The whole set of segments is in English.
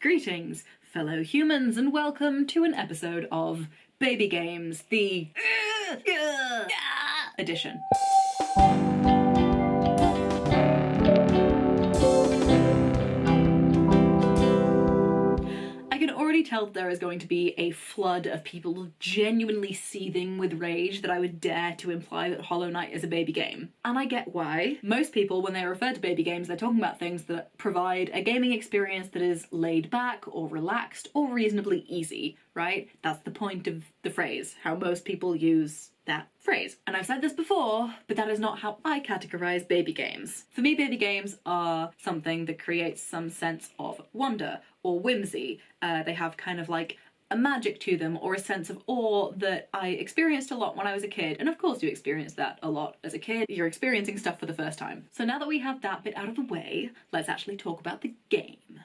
Greetings, fellow humans, and welcome to an episode of Baby Games, the edition. I can already tell that there is going to be a flood of people genuinely seething with rage that I would dare to imply that Hollow Knight is a baby game. And I get why. Most people, when they refer to baby games, they're talking about things that provide a gaming experience that is laid back or relaxed or reasonably easy, right? That's the point of the phrase, how most people use that phrase. And I've said this before, but that is not how I categorize baby games. For me, baby games are something that creates some sense of wonder or whimsy. They have kind of like a magic to them or a sense of awe that I experienced a lot when I was a kid. And of course you experience that a lot as a kid. You're experiencing stuff for the first time. So now that we have that bit out of the way, let's actually talk about the game.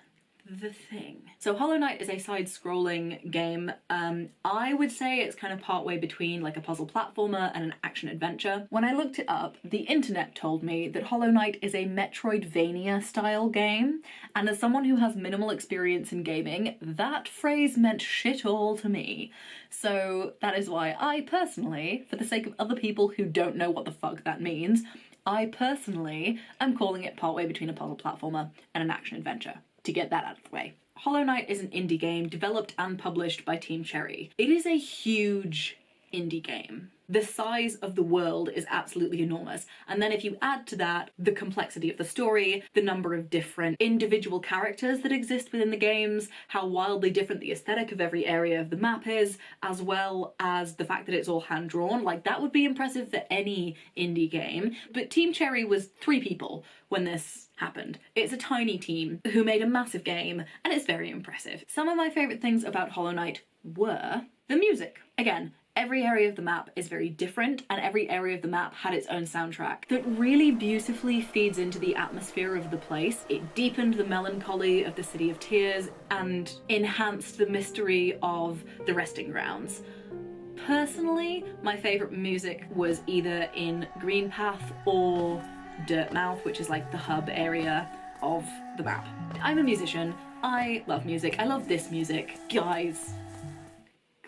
The thing. So Hollow Knight is a side-scrolling game. I would say it's kind of partway between like a puzzle platformer and an action-adventure. When I looked it up, the internet told me that Hollow Knight is a Metroidvania style game, and as someone who has minimal experience in gaming, that phrase meant shit all to me. So that is why I personally, for the sake of other people who don't know what the fuck that means, I personally am calling it partway between a puzzle platformer and an action-adventure. To get that out of the way. Hollow Knight is an indie game developed and published by Team Cherry. It is a huge indie game. The size of the world is absolutely enormous. And then if you add to that the complexity of the story, the number of different individual characters that exist within the games, how wildly different the aesthetic of every area of the map is, as well as the fact that it's all hand-drawn, like that would be impressive for any indie game. But Team Cherry was 3 people when this happened. It's a tiny team who made a massive game, and it's very impressive. Some of my favourite things about Hollow Knight were the music. Again, every area of the map is very different, and every area of the map had its own soundtrack that really beautifully feeds into the atmosphere of the place. It deepened the melancholy of the City of Tears and enhanced the mystery of the resting grounds. Personally, my favourite music was either in Green Path or Dirtmouth, which is like the hub area of the map. I'm a musician. I love music. I love this music. Guys,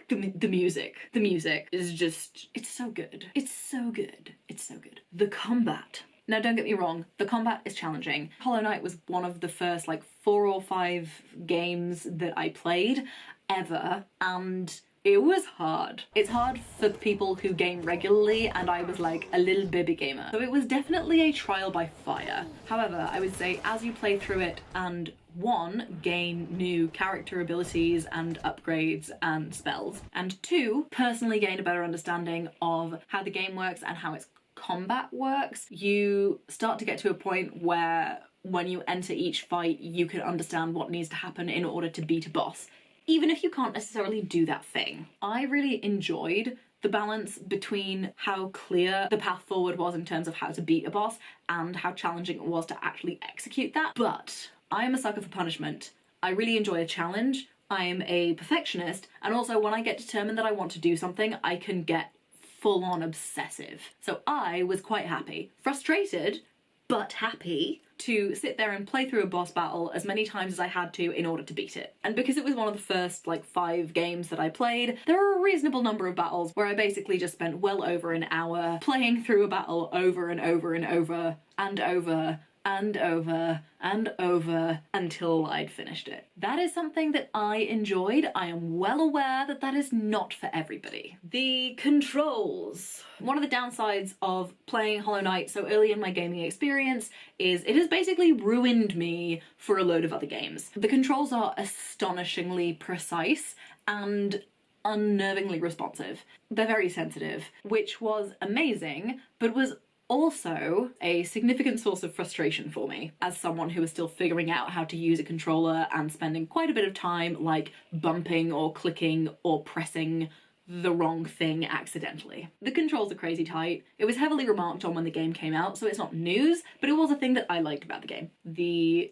the music is just, it's so good. It's so good. It's so good. The combat. Now don't get me wrong, the combat is challenging. Hollow Knight was one of the first like 4 or 5 games that I played ever, and it was hard. It's hard for people who game regularly, and I was like a little baby gamer. So it was definitely a trial by fire. However, I would say as you play through it and 1, gain new character abilities and upgrades and spells, and 2, personally gain a better understanding of how the game works and how its combat works, you start to get to a point where when you enter each fight, you can understand what needs to happen in order to beat a boss, even if you can't necessarily do that thing. I really enjoyed the balance between how clear the path forward was in terms of how to beat a boss and how challenging it was to actually execute that. But I am a sucker for punishment. I really enjoy a challenge. I am a perfectionist, and also when I get determined that I want to do something, I can get full-on obsessive. So I was quite happy. Frustrated, but happy to sit there and play through a boss battle as many times as I had to in order to beat it. And because it was one of the first like 5 games that I played, there are a reasonable number of battles where I basically just spent well over an hour playing through a battle over and over and over and over and over and over until I'd finished it. That is something that I enjoyed. I am well aware that that is not for everybody. The controls. One of the downsides of playing Hollow Knight so early in my gaming experience is it has basically ruined me for a load of other games. The controls are astonishingly precise and unnervingly responsive. They're very sensitive, which was amazing, but was also a significant source of frustration for me as someone who is still figuring out how to use a controller and spending quite a bit of time like bumping or clicking or pressing the wrong thing accidentally. The controls are crazy tight. It was heavily remarked on when the game came out, so it's not news, but it was a thing that I liked about the game. The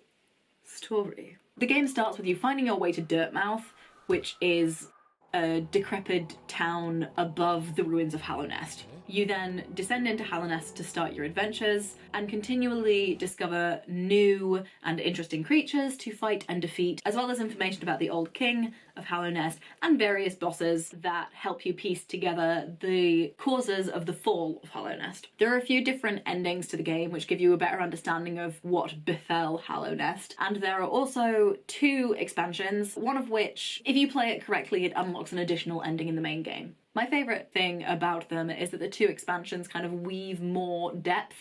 story. The game starts with you finding your way to Dirtmouth, which is a decrepit town above the ruins of Hallownest. You then descend into Hallownest to start your adventures and continually discover new and interesting creatures to fight and defeat, as well as information about the old king of Hallownest and various bosses that help you piece together the causes of the fall of Hallownest. There are a few different endings to the game which give you a better understanding of what befell Hallownest, and there are also 2 expansions, one of which, if you play it correctly, it unlocks an additional ending in the main game. My favourite thing about them is that the 2 expansions kind of weave more depth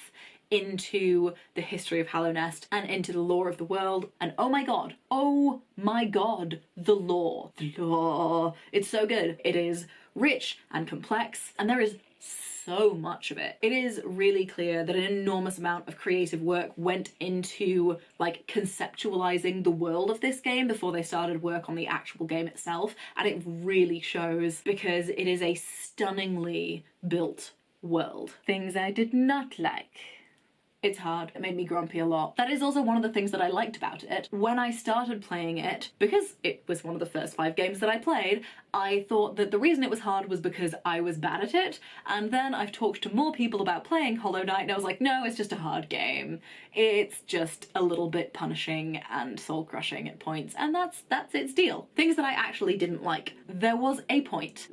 into the history of Hallownest and into the lore of the world, and oh my god, the lore. The lore. It's so good. It is rich and complex, and there is so much of it. It is really clear that an enormous amount of creative work went into like conceptualizing the world of this game before they started work on the actual game itself, and it really shows because it is a stunningly built world. Things I did not like. It's hard. It made me grumpy a lot. That is also one of the things that I liked about it. When I started playing it, because it was one of the first 5 games that I played, I thought that the reason it was hard was because I was bad at it, and then I've talked to more people about playing Hollow Knight and I was like, no, it's just a hard game. It's just a little bit punishing and soul-crushing at points, and that's its deal. Things that I actually didn't like. There was a point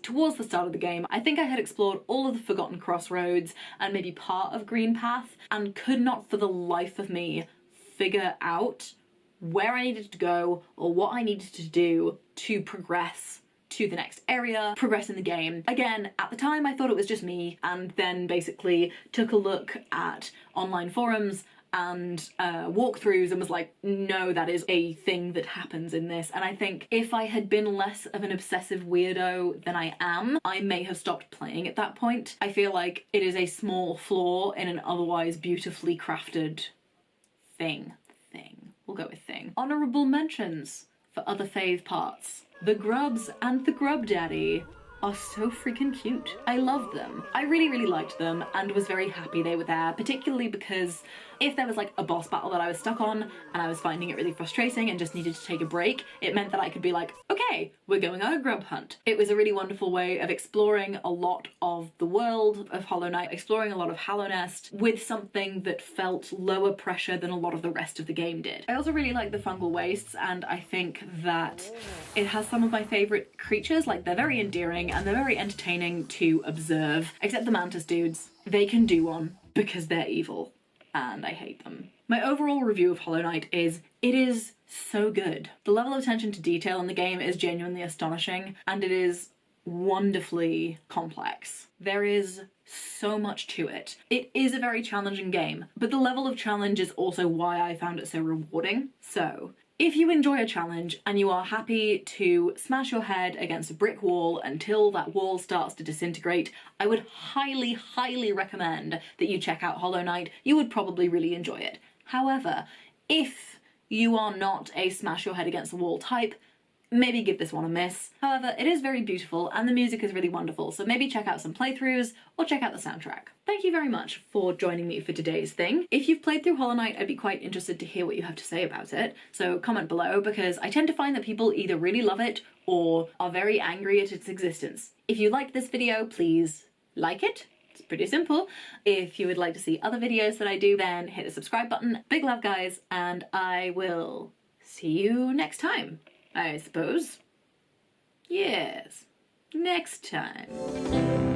towards the start of the game. I think I had explored all of the Forgotten Crossroads and maybe part of Green Path and could not for the life of me figure out where I needed to go or what I needed to do to progress to the next area, progress in the game. Again, at the time I thought it was just me, and then basically took a look at online forums and walkthroughs and was like, no, that is a thing that happens in this. And I think if I had been less of an obsessive weirdo than I am, I may have stopped playing at that point. I feel like it is a small flaw in an otherwise beautifully crafted thing. We'll go with thing. Honourable mentions for other fave parts. The Grubs and the Grub Daddy are so freaking cute. I love them. I really liked them and was very happy they were there, particularly because if there was like a boss battle that I was stuck on and I was finding it really frustrating and just needed to take a break, it meant that I could be like, okay, we're going on a grub hunt. It was a really wonderful way of exploring a lot of the world of Hollow Knight, exploring a lot of Hallownest with something that felt lower pressure than a lot of the rest of the game did. I also really like the fungal wastes, and I think that it has some of my favourite creatures. Like, they're very endearing and they're very entertaining to observe, except the mantis dudes. They can do one because they're evil, and I hate them. My overall review of Hollow Knight is, it is so good. The level of attention to detail in the game is genuinely astonishing, and it is wonderfully complex. There is so much to it. It is a very challenging game, but the level of challenge is also why I found it so rewarding. So, if you enjoy a challenge and you are happy to smash your head against a brick wall until that wall starts to disintegrate, I would highly recommend that you check out Hollow Knight. You would probably really enjoy it. However, if you are not a smash your head against the wall type, maybe give this one a miss. However, it is very beautiful and the music is really wonderful, so maybe check out some playthroughs or check out the soundtrack. Thank you very much for joining me for today's thing. If you've played through Hollow Knight, I'd be quite interested to hear what you have to say about it, so comment below, because I tend to find that people either really love it or are very angry at its existence. If you liked this video, please like it. It's pretty simple. If you would like to see other videos that I do, then hit the subscribe button. Big love, guys, and I will see you next time, I suppose. Yes, next time.